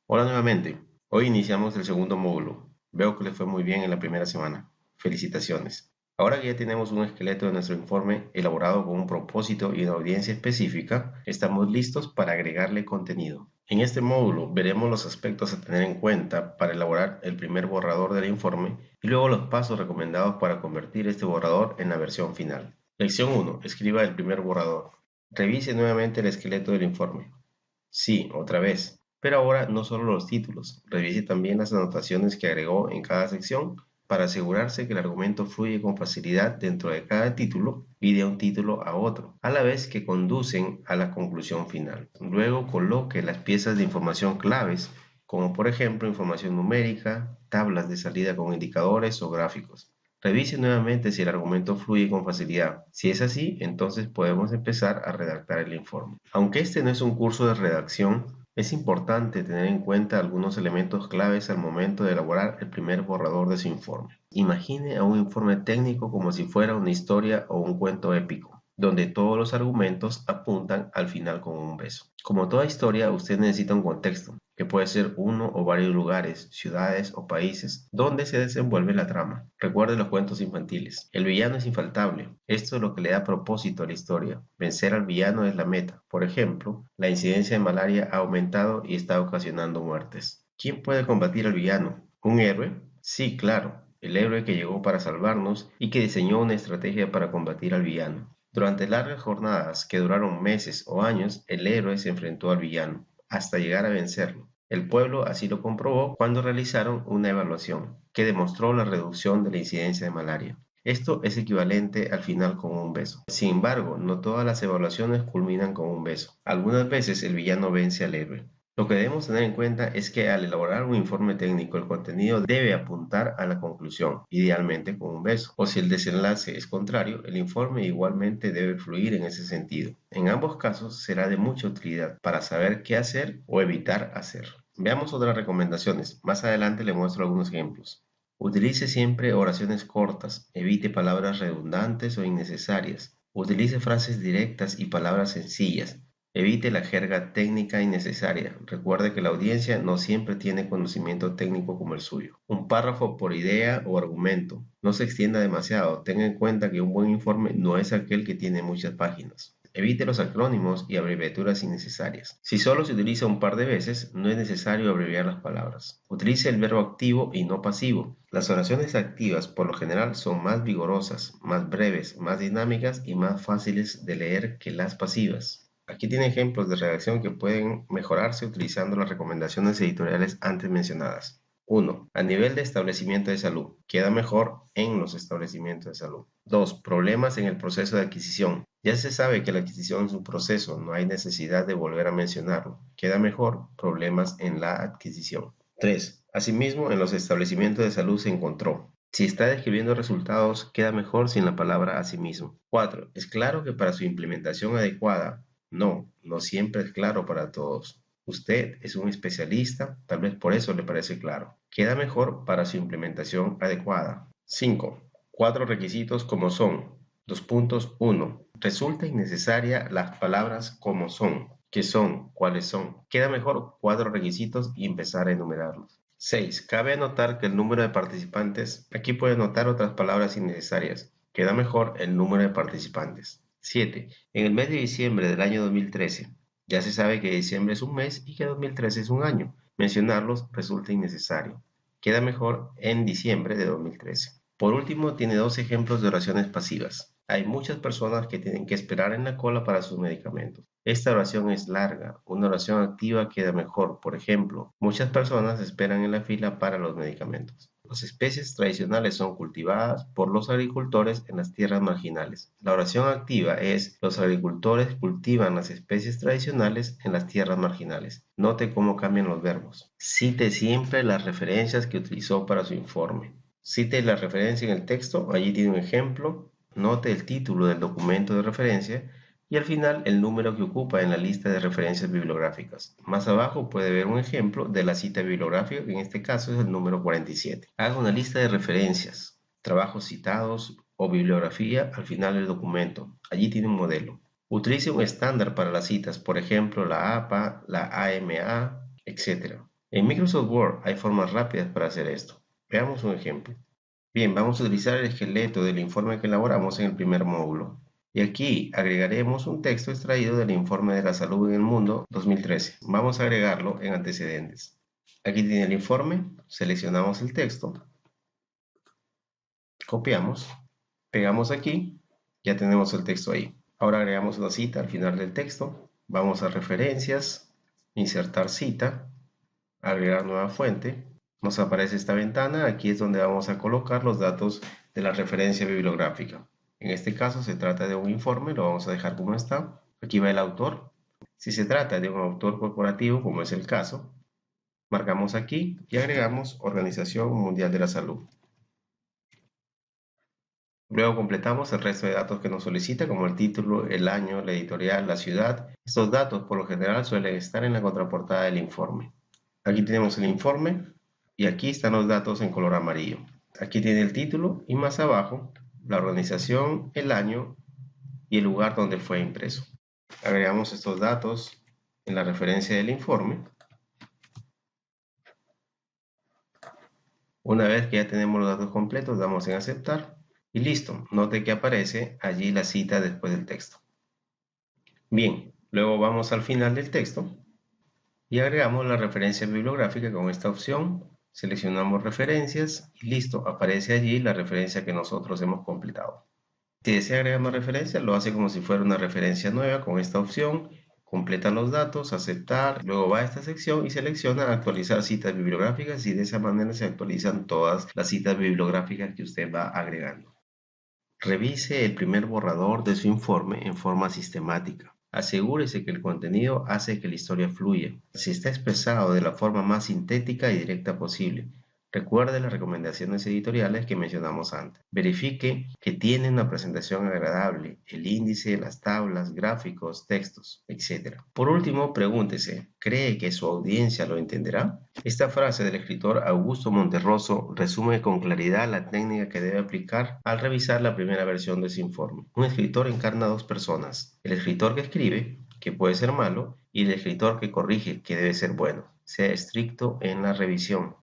Hola nuevamente. Hoy iniciamos el segundo módulo. Veo que le fue muy bien en la primera semana. Felicitaciones. Ahora que ya tenemos un esqueleto de nuestro informe elaborado con un propósito y una audiencia específica, estamos listos para agregarle contenido. En este módulo veremos los aspectos a tener en cuenta para elaborar el primer borrador del informe y luego los pasos recomendados para convertir este borrador en la versión final. Lección 1. Escriba el primer borrador. Revise nuevamente el esqueleto del informe. Sí, otra vez. Pero ahora no solo los títulos, revise también las anotaciones que agregó en cada sección para asegurarse que el argumento fluye con facilidad dentro de cada título y de un título a otro, a la vez que conducen a la conclusión final. Luego coloque las piezas de información claves, como por ejemplo información numérica, tablas de salida con indicadores o gráficos. Revise nuevamente si el argumento fluye con facilidad. Si es así, entonces podemos empezar a redactar el informe. Aunque este no es un curso de redacción, es importante tener en cuenta algunos elementos claves al momento de elaborar el primer borrador de su informe. Imagine a un informe técnico como si fuera una historia o un cuento épico, donde todos los argumentos apuntan al final con un beso. Como toda historia, usted necesita un contexto, que puede ser uno o varios lugares, ciudades o países, donde se desenvuelve la trama. Recuerde los cuentos infantiles. El villano es infaltable. Esto es lo que le da propósito a la historia. Vencer al villano es la meta. Por ejemplo, la incidencia de malaria ha aumentado y está ocasionando muertes. ¿Quién puede combatir al villano? ¿Un héroe? Sí, claro. El héroe que llegó para salvarnos y que diseñó una estrategia para combatir al villano. Durante largas jornadas que duraron meses o años, el héroe se enfrentó al villano hasta llegar a vencerlo. El pueblo así lo comprobó cuando realizaron una evaluación que demostró la reducción de la incidencia de malaria. Esto es equivalente al final con un beso. Sin embargo, no todas las evaluaciones culminan con un beso. Algunas veces el villano vence al héroe. Lo que debemos tener en cuenta es que al elaborar un informe técnico, el contenido debe apuntar a la conclusión, idealmente con un beso. O si el desenlace es contrario, el informe igualmente debe fluir en ese sentido. En ambos casos será de mucha utilidad para saber qué hacer o evitar hacer. Veamos otras recomendaciones. Más adelante le muestro algunos ejemplos. Utilice siempre oraciones cortas, evite palabras redundantes o innecesarias, utilice frases directas y palabras sencillas, evite la jerga técnica innecesaria. Recuerde que la audiencia no siempre tiene conocimiento técnico como el suyo. Un párrafo por idea o argumento. No se extienda demasiado. Tenga en cuenta que un buen informe no es aquel que tiene muchas páginas. Evite los acrónimos y abreviaturas innecesarias. Si solo se utiliza un par de veces, no es necesario abreviar las palabras. Utilice el verbo activo y no pasivo. Las oraciones activas por lo general son más vigorosas, más breves, más dinámicas y más fáciles de leer que las pasivas. Aquí tiene ejemplos de redacción que pueden mejorarse utilizando las recomendaciones editoriales antes mencionadas. 1. A nivel de establecimiento de salud. Queda mejor en los establecimientos de salud. 2. Problemas en el proceso de adquisición. Ya se sabe que la adquisición es un proceso, no hay necesidad de volver a mencionarlo. Queda mejor problemas en la adquisición. 3. Asimismo, en los establecimientos de salud se encontró. Si está describiendo resultados, queda mejor sin la palabra asimismo. 4. Es claro que para su implementación adecuada, no siempre es claro para todos. Usted es un especialista, tal vez por eso le parece claro. Queda mejor para su implementación adecuada. 5. Cuatro requisitos como son. 2.1. Resulta innecesaria las palabras como son, qué son, cuáles son. Queda mejor cuatro requisitos y empezar a enumerarlos. 6. Cabe anotar que el número de participantes, aquí puede anotar otras palabras innecesarias. Queda mejor el número de participantes. 7. En el mes de diciembre del año 2013. Ya se sabe que diciembre es un mes y que 2013 es un año. Mencionarlos resulta innecesario. Queda mejor en diciembre de 2013. Por último, tiene dos ejemplos de oraciones pasivas. Hay muchas personas que tienen que esperar en la cola para sus medicamentos. Esta oración es larga. Una oración activa queda mejor. Por ejemplo, muchas personas esperan en la fila para los medicamentos. Las especies tradicionales son cultivadas por los agricultores en las tierras marginales. La oración activa es: los agricultores cultivan las especies tradicionales en las tierras marginales. Note cómo cambian los verbos. Cite siempre las referencias que utilizó para su informe. Cite la referencia en el texto, allí tiene un ejemplo. Note el título del documento de referencia y al final el número que ocupa en la lista de referencias bibliográficas. Más abajo puede ver un ejemplo de la cita bibliográfica, que en este caso es el número 47. Haga una lista de referencias, trabajos citados o bibliografía al final del documento. Allí tiene un modelo. Utilice un estándar para las citas, por ejemplo la APA, la AMA, etc. En Microsoft Word hay formas rápidas para hacer esto. Veamos un ejemplo. Bien, vamos a utilizar el esqueleto del informe que elaboramos en el primer módulo. Y aquí agregaremos un texto extraído del informe de la salud en el mundo 2013. Vamos a agregarlo en antecedentes. Aquí tiene el informe, seleccionamos el texto, copiamos, pegamos aquí, ya tenemos el texto ahí. Ahora agregamos una cita al final del texto, vamos a referencias, insertar cita, agregar nueva fuente, nos aparece esta ventana, aquí es donde vamos a colocar los datos de la referencia bibliográfica. En este caso se trata de un informe, lo vamos a dejar como está. Aquí va el autor. Si se trata de un autor corporativo, como es el caso, marcamos aquí y agregamos Organización Mundial de la Salud. Luego completamos el resto de datos que nos solicita, como el título, el año, la editorial, la ciudad. Estos datos por lo general suelen estar en la contraportada del informe. Aquí tenemos el informe y aquí están los datos en color amarillo. Aquí tiene el título y más abajo la organización, el año y el lugar donde fue impreso. Agregamos estos datos en la referencia del informe. Una vez que ya tenemos los datos completos, damos en aceptar y listo. Note que aparece allí la cita después del texto. Bien, luego vamos al final del texto y agregamos la referencia bibliográfica con esta opción. Seleccionamos referencias y listo, aparece allí la referencia que nosotros hemos completado. Si desea agregar más referencias, lo hace como si fuera una referencia nueva con esta opción. Completa los datos, aceptar, luego va a esta sección y selecciona actualizar citas bibliográficas y de esa manera se actualizan todas las citas bibliográficas que usted va agregando. Revise el primer borrador de su informe en forma sistemática. Asegúrese que el contenido hace que la historia fluya. Si está expresado de la forma más sintética y directa posible. Recuerde las recomendaciones editoriales que mencionamos antes. Verifique que tiene una presentación agradable, el índice, las tablas, gráficos, textos, etc. Por último, pregúntese, ¿cree que su audiencia lo entenderá? Esta frase del escritor Augusto Monterroso resume con claridad la técnica que debe aplicar al revisar la primera versión de su informe. Un escritor encarna a dos personas, el escritor que escribe, que puede ser malo, y el escritor que corrige, que debe ser bueno. Sea estricto en la revisión.